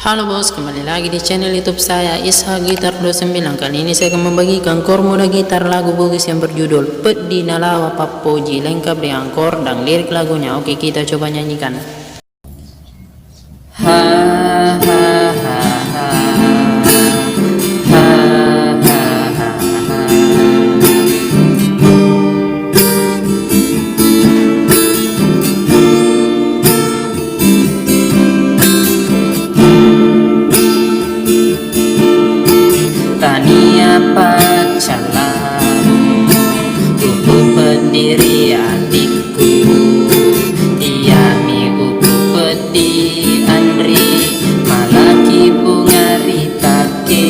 Halo bos, kembali lagi di channel YouTube saya Isha Gitar 29. Kali ini saya akan membagikan chord mode gitar lagu Bugis yang berjudul Peddi Nalawa Pappoji, lengkap dengan chord dan lirik lagunya. Oke, kita coba nyanyikan. Ha ha ha ha. Tania pacalan, uku pendiri adikku, Tiani uku pedi Andri, malaki bunga ritake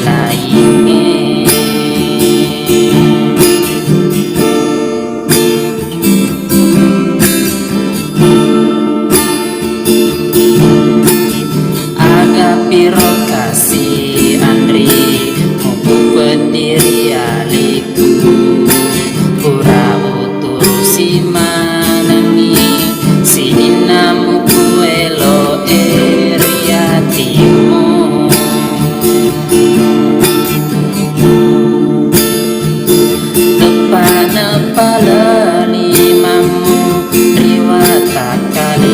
lainnya. Aga piro kasih Andri, muku pendiri aliku, pura uturusi manangi, sini namuku elo eriatimu. Tepa-nepa lelimamu, riwata kali